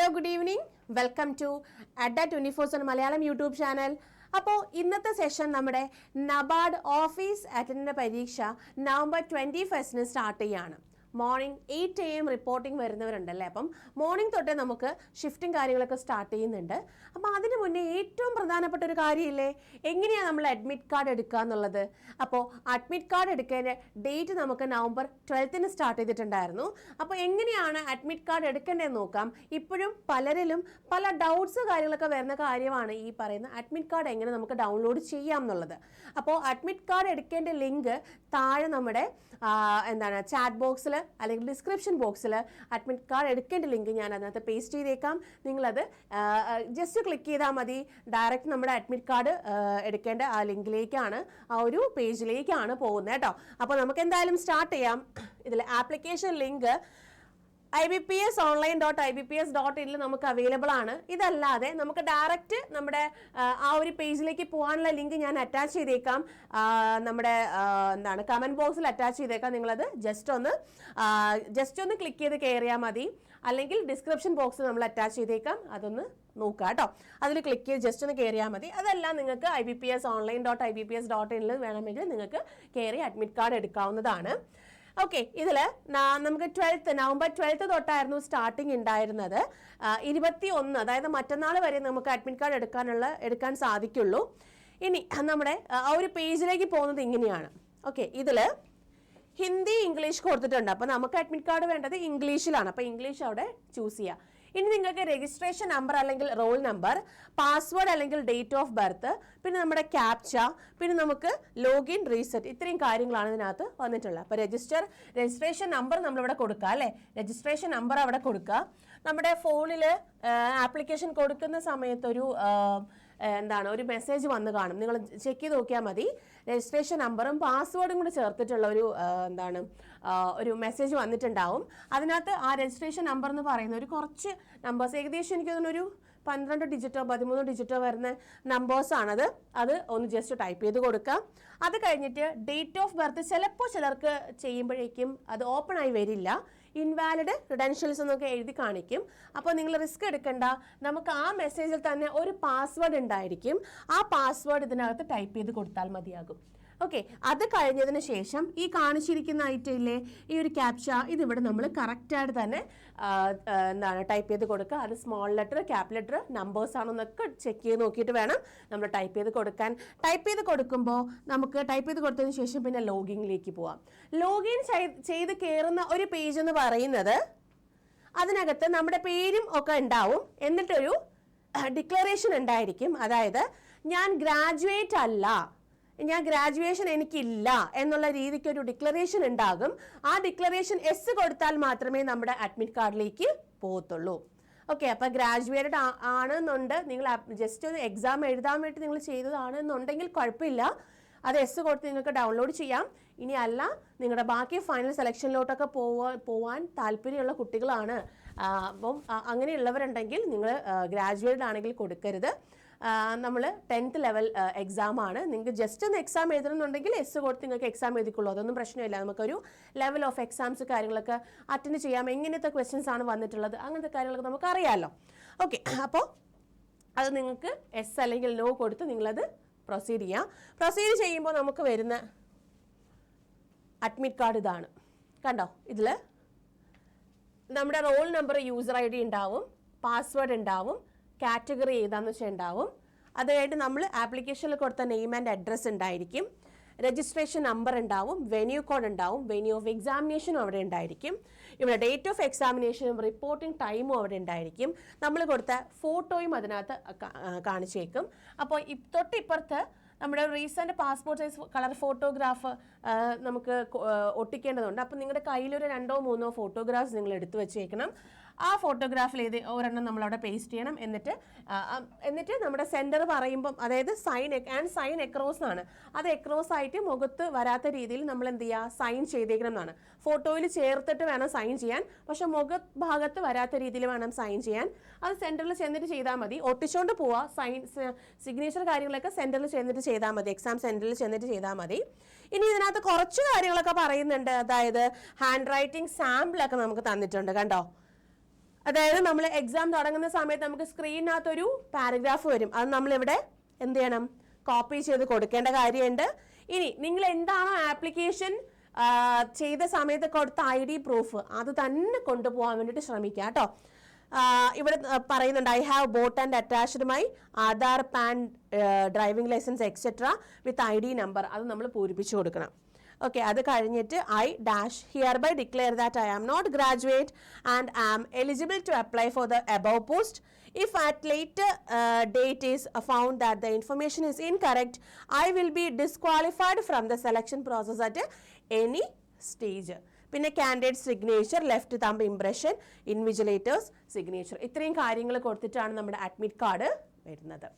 Hello good evening welcome to അഡ 24/7 Malayalam YouTube channel. അപ്പോൾ ഇന്നത്തെ സെഷൻ നമ്മുടെ നബാർഡ് ഓഫീസ് അറ്റൻഡൻ്റ് പരീക്ഷ നവംബർ 21 സ്റ്റാർട്ട് ചെയ്യാണ്. മോർണിംഗ് 8 AM റിപ്പോർട്ടിംഗ് വരുന്നവരുണ്ടല്ലേ. അപ്പം മോർണിംഗ് തൊട്ടേ നമുക്ക് ഷിഫ്റ്റും കാര്യങ്ങളൊക്കെ സ്റ്റാർട്ട് ചെയ്യുന്നുണ്ട്. അപ്പോൾ അതിന് മുന്നേ ഏറ്റവും പ്രധാനപ്പെട്ട ഒരു കാര്യമില്ലേ, എങ്ങനെയാണ് നമ്മൾ അഡ്മിറ്റ് കാർഡ് എടുക്കുക എന്നുള്ളത്. അപ്പോൾ അഡ്മിറ്റ് കാർഡ് എടുക്കേണ്ട ഡേറ്റ് നമുക്ക് നവംബർ 12 സ്റ്റാർട്ട് ചെയ്തിട്ടുണ്ടായിരുന്നു. അപ്പോൾ എങ്ങനെയാണ് അഡ്മിറ്റ് കാർഡ് എടുക്കേണ്ടതെന്ന് നോക്കാം. ഇപ്പോഴും പലരിലും പല ഡൗട്ട്സ് കാര്യങ്ങളൊക്കെ വരുന്ന കാര്യമാണ് ഈ പറയുന്ന അഡ്മിറ്റ് കാർഡ് എങ്ങനെ നമുക്ക് ഡൗൺലോഡ് ചെയ്യാം എന്നുള്ളത്. അപ്പോൾ അഡ്മിറ്റ് കാർഡ് എടുക്കേണ്ട ലിങ്ക് താഴെ നമ്മുടെ ചാറ്റ് ബോക്സിൽ അല്ലെങ്കിൽ ഡിസ്ക്രിപ്ഷൻ ബോക്സിൽ അഡ്മിറ്റ് കാർഡ് എടുക്കേണ്ട ലിങ്ക് ഞാൻ അതിനകത്ത് പേസ്റ്റ് ചെയ്തേക്കാം. നിങ്ങളത് ജസ്റ്റ് ക്ലിക്ക് ചെയ്താൽ മതി. ഡയറക്റ്റ് നമ്മുടെ അഡ്മിറ്റ് കാർഡ് എടുക്കേണ്ട ആ ലിങ്കിലേക്കാണ്, ആ ഒരു പേജിലേക്കാണ് പോകുന്നത് കേട്ടോ. അപ്പോൾ നമുക്ക് എന്തായാലും സ്റ്റാർട്ട് ചെയ്യാം. ഇതിൽ ആപ്ലിക്കേഷൻ ലിങ്ക് IBPS.IBPS.in നമുക്ക് അവൈലബിൾ ആണ്. ഇതല്ലാതെ നമുക്ക് ഡയറക്റ്റ് നമ്മുടെ ആ ഒരു പേജിലേക്ക് പോകാനുള്ള ലിങ്ക് ഞാൻ അറ്റാച്ച് ചെയ്തേക്കാം. നമ്മുടെ കമന്റ് ബോക്സിൽ അറ്റാച്ച് ചെയ്തേക്കാം. നിങ്ങളത് ജസ്റ്റ് ഒന്ന് ക്ലിക്ക് ചെയ്ത് കയറിയാൽ മതി. അല്ലെങ്കിൽ ഡിസ്ക്രിപ്ഷൻ ബോക്സിൽ നമ്മൾ അറ്റാച്ച് ചെയ്തേക്കാം, അതൊന്ന് നോക്കുക കേട്ടോ. അതിൽ ക്ലിക്ക് ചെയ്ത് ജസ്റ്റ് ഒന്ന് കയറിയാൽ മതി. അതെല്ലാം നിങ്ങൾക്ക് IBPS.IBPS.in വേണമെങ്കിൽ നിങ്ങൾക്ക് കയറി അഡ്മിറ്റ് കാർഡ് എടുക്കാവുന്നതാണ്. ഓക്കെ, ഇതിൽ നമുക്ക് നവംബർ 12 തൊട്ടായിരുന്നു സ്റ്റാർട്ടിങ് ഉണ്ടായിരുന്നത്. 21, അതായത് മറ്റന്നാൾ വരെ നമുക്ക് അഡ്മിറ്റ് കാർഡ് എടുക്കാൻ സാധിക്കുള്ളൂ. ഇനി നമ്മുടെ ആ ഒരു പേജിലേക്ക് പോകുന്നത് ഇങ്ങനെയാണ്. ഓക്കെ, ഇതിൽ ഹിന്ദി ഇംഗ്ലീഷ് കൊടുത്തിട്ടുണ്ട്. അപ്പോൾ നമുക്ക് അഡ്മിറ്റ് കാർഡ് വേണ്ടത് ഇംഗ്ലീഷിലാണ്. അപ്പോൾ ഇംഗ്ലീഷ് അവിടെ ചൂസ് ചെയ്യുക. ഇനി നിങ്ങൾക്ക് രജിസ്ട്രേഷൻ നമ്പർ അല്ലെങ്കിൽ റോൾ നമ്പർ, പാസ്വേഡ് അല്ലെങ്കിൽ ഡേറ്റ് ഓഫ് ബർത്ത്, പിന്നെ നമ്മുടെ ക്യാപ്ച, പിന്നെ നമുക്ക് ലോഗിൻ റീസെറ്റ്, ഇത്രയും കാര്യങ്ങളാണ് ഇതിനകത്ത് വന്നിട്ടുള്ളത്. അപ്പോൾ രജിസ്ട്രേഷൻ നമ്പർ നമ്മളിവിടെ കൊടുക്കുക അല്ലേ. രജിസ്ട്രേഷൻ നമ്പർ അവിടെ കൊടുക്കുക. നമ്മുടെ ഫോണിൽ ആപ്ലിക്കേഷൻ കൊടുക്കുന്ന സമയത്തൊരു ഒരു മെസ്സേജ് വന്ന് കാണും. നിങ്ങൾ ചെക്ക് ചെയ്ത് നോക്കിയാൽ മതി. രജിസ്ട്രേഷൻ നമ്പറും പാസ്വേഡും കൂടി ചേർത്തിട്ടുള്ള ഒരു മെസ്സേജ് വന്നിട്ടുണ്ടാവും. അതിനകത്ത് ആ രജിസ്ട്രേഷൻ നമ്പർ എന്ന് പറയുന്ന ഒരു കുറച്ച് നമ്പേഴ്സ്, ഏകദേശം എനിക്ക് തോന്നുന്നു ഒരു 12 ഡിജിറ്റോ 13 ഡിജിറ്റോ വരുന്ന നമ്പേഴ്സാണത്. അത് ഒന്ന് ജസ്റ്റ് ടൈപ്പ് ചെയ്ത് കൊടുക്കാം. അത് കഴിഞ്ഞിട്ട് ഡേറ്റ് ഓഫ് ബർത്ത് ചിലപ്പോൾ ചിലർക്ക് ചെയ്യുമ്പോഴേക്കും അത് ഓപ്പൺ ആയി വരില്ല. ഇൻവാലിഡ് ക്രെഡൻഷ്യൽസ് എന്നൊക്കെ എഴുതി കാണിക്കും. അപ്പോൾ നിങ്ങൾ റിസ്ക് എടുക്കണ്ട. നമുക്ക് ആ മെസ്സേജിൽ തന്നെ ഒരു പാസ്വേഡ് ഉണ്ടായിരിക്കും. ആ പാസ്വേഡ് ഇതിനകത്ത് ടൈപ്പ് ചെയ്ത് കൊടുത്താൽ മതിയാകും. ഓക്കെ, അത് കഴിഞ്ഞതിന് ശേഷം ഈ കാണിച്ചിരിക്കുന്ന ഐറ്റം ഇല്ലേ, ഈ ഒരു ക്യാപ്ച, ഇതിവിടെ നമ്മൾ കറക്റ്റായിട്ട് തന്നെ ടൈപ്പ് ചെയ്ത് കൊടുക്കുക. അത് small letter, cap letter, numbers ആണെന്നൊക്കെ ചെക്ക് ചെയ്ത് നോക്കിയിട്ട് വേണം നമ്മൾ ടൈപ്പ് ചെയ്ത് കൊടുക്കാൻ. ടൈപ്പ് ചെയ്ത് കൊടുക്കുമ്പോൾ നമുക്ക് ടൈപ്പ് ചെയ്ത് കൊടുത്തതിന് ശേഷം പിന്നെ ലോഗിനിലേക്ക് പോവാം. ലോഗിൻ ചെയ്ത് കയറുന്ന ഒരു പേജ് എന്ന് പറയുന്നത് അതിനകത്ത് നമ്മുടെ പേരും ഒക്കെ ഉണ്ടാവും. എന്നിട്ടൊരു ഡിക്ലറേഷൻ ഉണ്ടായിരിക്കും. അതായത് ഞാൻ ഗ്രാജുവേറ്റ് അല്ല, ഞാൻ ഗ്രാജുവേഷൻ എനിക്കില്ല എന്നുള്ള രീതിക്ക് ഒരു ഡിക്ലറേഷൻ ഉണ്ടാകും. ആ ഡിക്ലറേഷൻ എസ് കൊടുത്താൽ മാത്രമേ നമ്മുടെ അഡ്മിറ്റ് കാർഡിലേക്ക് പോകത്തുള്ളൂ. ഓക്കെ, അപ്പൊ ഗ്രാജുവേറ്റഡ് ആണെന്നുണ്ട്, നിങ്ങൾ ജസ്റ്റ് ഒരു എക്സാം എഴുതാൻ വേണ്ടി നിങ്ങൾ ചെയ്തതാണെന്നുണ്ടെങ്കിൽ കുഴപ്പമില്ല. അത് എസ് കൊടുത്ത് നിങ്ങൾക്ക് ഡൗൺലോഡ് ചെയ്യാം. ഇനി അല്ല, നിങ്ങളുടെ ബാക്കി ഫൈനൽ സെലക്ഷനിലോട്ടൊക്കെ പോവാൻ താല്പര്യമുള്ള കുട്ടികളാണ്. അപ്പം അങ്ങനെയുള്ളവരുണ്ടെങ്കിൽ നിങ്ങൾ ഗ്രാജുവേറ്റഡ് ആണെങ്കിൽ കൊടുക്കരുത്. നമ്മൾ 10th ലെവൽ എക്സാം ആണ്. നിങ്ങൾക്ക് ജസ്റ്റ് ഒന്ന് എക്സാം എഴുതണമെന്നുണ്ടെങ്കിൽ എസ് കൊടുത്ത് നിങ്ങൾക്ക് എക്സാം എഴുതിക്കുള്ളൂ. അതൊന്നും പ്രശ്നമില്ല. നമുക്കൊരു ലെവൽ ഓഫ് എക്സാംസ് കാര്യങ്ങളൊക്കെ അറ്റൻഡ് ചെയ്യാം. എങ്ങനത്തെ ക്വസ്റ്റ്യൻസ് ആണ് വന്നിട്ടുള്ളത്, അങ്ങനത്തെ കാര്യങ്ങളൊക്കെ നമുക്ക് അറിയാമല്ലോ. ഓക്കെ, അപ്പോൾ അത് നിങ്ങൾക്ക് എസ് അല്ലെങ്കിൽ നോ കൊടുത്ത് നിങ്ങളത് പ്രൊസീഡ് ചെയ്യാം. പ്രൊസീഡ് ചെയ്യുമ്പോൾ നമുക്ക് വരുന്ന അഡ്മിറ്റ് കാർഡ് ഇതാണ്. കണ്ടോ, ഇതിൽ നമ്മുടെ റോൾ നമ്പർ, യൂസർ ID ഉണ്ടാവും, പാസ്വേഡ് ഉണ്ടാവും, കാറ്റഗറി ഏതാന്ന് വെച്ചാൽ ഉണ്ടാവും. അത് കഴിഞ്ഞിട്ട് നമ്മൾ ആപ്ലിക്കേഷനിൽ കൊടുത്ത നെയിം ആൻഡ് അഡ്രസ്സ് ഉണ്ടായിരിക്കും. രജിസ്ട്രേഷൻ നമ്പർ ഉണ്ടാവും, വെന്യൂ കോഡ് ഉണ്ടാവും, വെന്യൂ ഓഫ് എക്സാമിനേഷനും അവിടെ ഉണ്ടായിരിക്കും. ഇവിടെ ഡേറ്റ് ഓഫ് എക്സാമിനേഷനും റിപ്പോർട്ടിംഗ് ടൈമും അവിടെ ഉണ്ടായിരിക്കും. നമ്മൾ കൊടുത്ത ഫോട്ടോയും അതിനകത്ത് കാണിച്ചേക്കും. അപ്പോൾ തൊട്ടിപ്പുറത്ത് നമ്മുടെ recent passport size colour photograph നമുക്ക് ഒട്ടിക്കേണ്ടതുണ്ട്. അപ്പം നിങ്ങളുടെ കയ്യിലൊരു 2 or 3 ഫോട്ടോഗ്രാഫ്സ് നിങ്ങൾ എടുത്തു വെച്ചേക്കണം. ആ ഫോട്ടോഗ്രാഫിൽ ഒരെണ്ണം നമ്മളവിടെ പേസ്റ്റ് ചെയ്യണം. എന്നിട്ട് നമ്മുടെ സെൻറ്റർ പറയുമ്പം, അതായത് സൈൻ എക്രോസ് ആണ്, അത് എക്രോസ് ആയിട്ട് മുഖത്ത് വരാത്ത രീതിയിൽ നമ്മൾ എന്ത് ചെയ്യുക, സൈൻ ചെയ്തേക്കണം എന്നാണ്. ഫോട്ടോയിൽ ചേർത്തിട്ട് വേണം സൈൻ ചെയ്യാൻ, പക്ഷെ ഭാഗത്ത് വരാത്ത രീതിയിൽ വേണം സൈൻ ചെയ്യാൻ. അത് സെൻറ്ററിൽ ചെന്നിട്ട് ചെയ്താൽ മതി. ഒട്ടിച്ചുകൊണ്ട് പോവുക. സിഗ്നേച്ചർ കാര്യങ്ങളൊക്കെ സെൻറ്ററിൽ ചെന്നിട്ട് ചെയ്താൽ മതി, എക്സാം സെൻറ്ററിൽ ചെന്നിട്ട് ചെയ്താൽ മതി. ഇനി ഇതിനകത്ത് കുറച്ച് കാര്യങ്ങളൊക്കെ പറയുന്നുണ്ട്. അതായത് ഹാൻഡ് റൈറ്റിംഗ് സാമ്പിളൊക്കെ നമുക്ക് തന്നിട്ടുണ്ട്. കണ്ടോ, അതായത് നമ്മൾ എക്സാം തുടങ്ങുന്ന സമയത്ത് നമുക്ക് സ്ക്രീനിനകത്തൊരു പാരഗ്രാഫ് വരും. അത് നമ്മളിവിടെ എന്ത് ചെയ്യണം? കോപ്പി ചെയ്ത് കൊടുക്കേണ്ട കാര്യമുണ്ട്. ഇനി നിങ്ങൾ എന്താണോ ആപ്ലിക്കേഷൻ ചെയ്ത സമയത്ത് കൊടുത്ത ID പ്രൂഫ് അത് തന്നെ കൊണ്ടുപോകാൻ വേണ്ടിയിട്ട് ശ്രമിക്കുക കേട്ടോ. ഇവിടെ പറയുന്നുണ്ട്, I have bought and attached my Aadhaar, PAN, driving licence etcetera with ID number. അത് നമ്മൾ പൂരിപ്പിച്ചു കൊടുക്കണം. ഓക്കെ, അത് കഴിഞ്ഞിട്ട് I dash hereby declare that I am not graduate and am eligible to apply for the above post. If at later date is found that the information is incorrect, I will be disqualified from the selection process at any stage. പിന്നെ candidate signature, left thumb impression, invigilators signature, ഇത്രയും കാര്യങ്ങൾ കൊടുത്തിട്ടാണ് നമ്മുടെ admit card വരുന്നത്.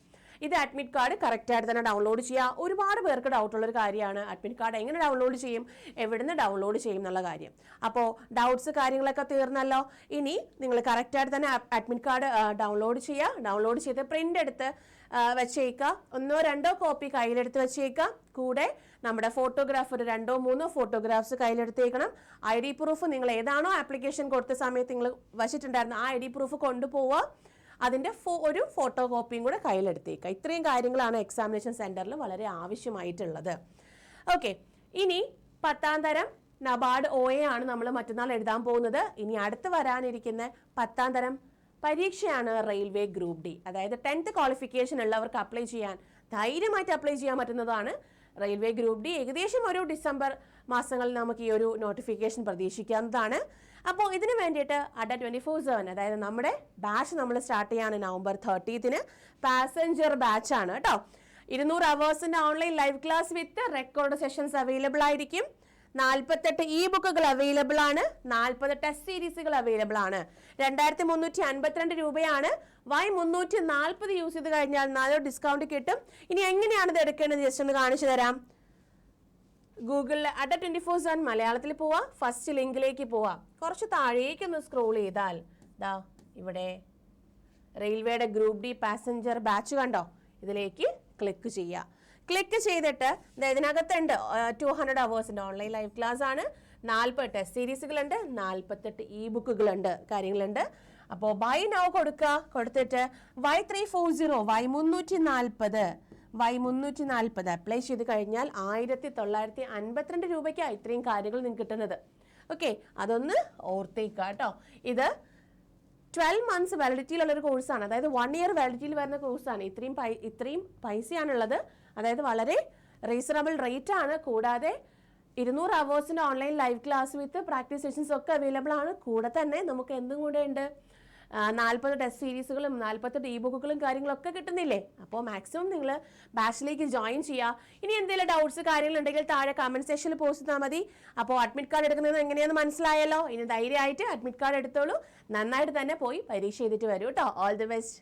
ഇത് admit card കറക്റ്റായിട്ട് തന്നെ download ചെയ്യുക. ഒരുപാട് പേർക്ക് ഡൗട്ടുള്ളൊരു കാര്യമാണ് അഡ്മിറ്റ് കാർഡ് എങ്ങനെ ഡൗൺലോഡ് ചെയ്യും, എവിടുന്ന് ഡൗൺലോഡ് ചെയ്യും എന്നുള്ള കാര്യം. അപ്പോൾ ഡൗട്ട്സ് കാര്യങ്ങളൊക്കെ തീർന്നല്ലോ. ഇനി നിങ്ങൾ കറക്റ്റായിട്ട് തന്നെ അഡ്മിറ്റ് കാർഡ് ഡൗൺലോഡ് ചെയ്യുക. ഡൗൺലോഡ് ചെയ്ത് പ്രിൻ്റ് എടുത്ത് വെച്ചേക്കുക. 1-2 കോപ്പി കയ്യിലെടുത്ത് വെച്ചേക്കുക. കൂടെ നമ്മുടെ ഫോട്ടോഗ്രാഫ് ഒരു 2-3 ഫോട്ടോഗ്രാഫ്സ് കയ്യിലെടുത്തേക്കണം. ID പ്രൂഫ് നിങ്ങൾ ഏതാണോ ആപ്ലിക്കേഷൻ കൊടുത്ത സമയത്ത് നിങ്ങൾ വച്ചിട്ടുണ്ടായിരുന്ന ആ ID പ്രൂഫ് കൊണ്ടുപോവുക. അതിൻ്റെ ഒരു ഫോട്ടോ കോപ്പിയും കൂടെ കയ്യിലെടുത്തേക്കുക. ഇത്രയും കാര്യങ്ങളാണ് എക്സാമിനേഷൻ സെൻറ്ററിൽ വളരെ ആവശ്യമായിട്ടുള്ളത്. ഓക്കെ, ഇനി 10ാം തരം നബാർഡ് OA ആണ് നമ്മൾ മറ്റന്നാൾ എഴുതാൻ പോകുന്നത്. ഇനി അടുത്ത് വരാനിരിക്കുന്ന 10ാം തരം പരീക്ഷയാണ് റെയിൽവേ ഗ്രൂപ്പ് D. അതായത് 10th ക്വാളിഫിക്കേഷൻ ഉള്ളവർക്ക് അപ്ലൈ ചെയ്യാൻ, ധൈര്യമായിട്ട് അപ്ലൈ ചെയ്യാൻ പറ്റുന്നതാണ് റെയിൽവേ ഗ്രൂപ്പ് D. ഏകദേശം ഒരു ഡിസംബർ മാസങ്ങളിൽ നമുക്ക് ഈ ഒരു നോട്ടിഫിക്കേഷൻ പ്രതീക്ഷിക്കാവുന്നതാണ്. അപ്പോൾ ഇതിന് വേണ്ടിയിട്ട് അഡ 24/7 അതായത് നമ്മുടെ ബാച്ച് നമ്മൾ സ്റ്റാർട്ട് ചെയ്യാണ് നവംബർ 30th. പാസഞ്ചർ ബാച്ചാണ് കേട്ടോ. 200 അവേഴ്സിൻ്റെ online live class with record sessions available ആയിരിക്കും. 48 ബുക്കുകൾ അവൈലബിൾ ആണ്. 40 ടെസ്റ്റ് സീരീസുകൾ അവൈലബിൾ ആണ്. 2352 രൂപയാണ്. 340 യൂസ് ചെയ്ത് കഴിഞ്ഞാൽ 4 ഡിസ്കൗണ്ട് കിട്ടും. ഇനി എങ്ങനെയാണ് ഇത് എടുക്കേണ്ടത് ജസ്റ്റ് ഒന്ന് കാണിച്ചു തരാം. ഗൂഗിളിൽ അഡ 24/7 മലയാളത്തിൽ പോവാ. ഫസ്റ്റ് ലിങ്കിലേക്ക് പോവാ. കുറച്ച് താഴേക്കൊന്ന് സ്ക്രോൾ ചെയ്താൽ ദാ ഇവിടെ റെയിൽവേയുടെ ഗ്രൂപ്പ് D പാസഞ്ചർ ബാച്ച് കണ്ടോ, ഇതിലേക്ക് ക്ലിക്ക് ചെയ്യുക. ക്ലിക്ക് ചെയ്തിട്ട് ഇതിനകത്തുണ്ട് 200 അവേഴ്സിൻ്റെ ഓൺലൈൻ ലൈവ് ക്ലാസ് ആണ്. 40 ടെസ്റ്റ് സീരീസുകളുണ്ട്. 48 ബുക്കുകളുണ്ട്, കാര്യങ്ങളുണ്ട്. അപ്പോൾ ബൈ നൗ കൊടുക്കുക. കൊടുത്തിട്ട് Y340 അപ്ലൈ ചെയ്ത് കഴിഞ്ഞാൽ 1952 രൂപയ്ക്കാണ് ഇത്രയും കാര്യങ്ങൾ നിങ്ങൾക്ക് കിട്ടുന്നത്. ഓക്കെ, അതൊന്ന് ഓർത്തേക്കുക കേട്ടോ. ഇത് 12 months വാലിഡിറ്റിയിലുള്ളൊരു കോഴ്സാണ്. അതായത് 1 year വാലിഡിറ്റിയിൽ വരുന്ന കോഴ്സാണ്. ഇത്രയും പൈസയാണുള്ളത്. അതായത് വളരെ റീസണബിൾ റേറ്റ് ആണ്. കൂടാതെ 200 അവേഴ്സിൻ്റെ online live class with practice sessions ഒക്കെ അവൈലബിൾ ആണ്. കൂടെ തന്നെ നമുക്ക് എന്തും കൂടെ ഉണ്ട്, 40 ടെസ്റ്റ് സീരീസുകളും 48 ബുക്കുകളും കാര്യങ്ങളൊക്കെ കിട്ടുന്നില്ലേ. അപ്പോൾ മാക്സിമം നിങ്ങൾ ബാച്ചിലേക്ക് ജോയിൻ ചെയ്യുക. ഇനി എന്തെങ്കിലും ഡൗട്ട്സ് കാര്യങ്ങളുണ്ടെങ്കിൽ താഴെ കമൻറ്റ് സെക്ഷനിൽ പോസ്റ്റ് ചെയ്താൽ മതി. അപ്പോൾ അഡ്മിറ്റ് കാർഡ് എടുക്കുന്നത് എങ്ങനെയാണെന്ന് മനസ്സിലായല്ലോ. ഇനി ധൈര്യമായിട്ട് അഡ്മിറ്റ് കാർഡ് എടുത്തോളൂ. നന്നായിട്ട് തന്നെ പോയി പരീക്ഷ ചെയ്തിട്ട് വരൂ കേട്ടോ. All the best.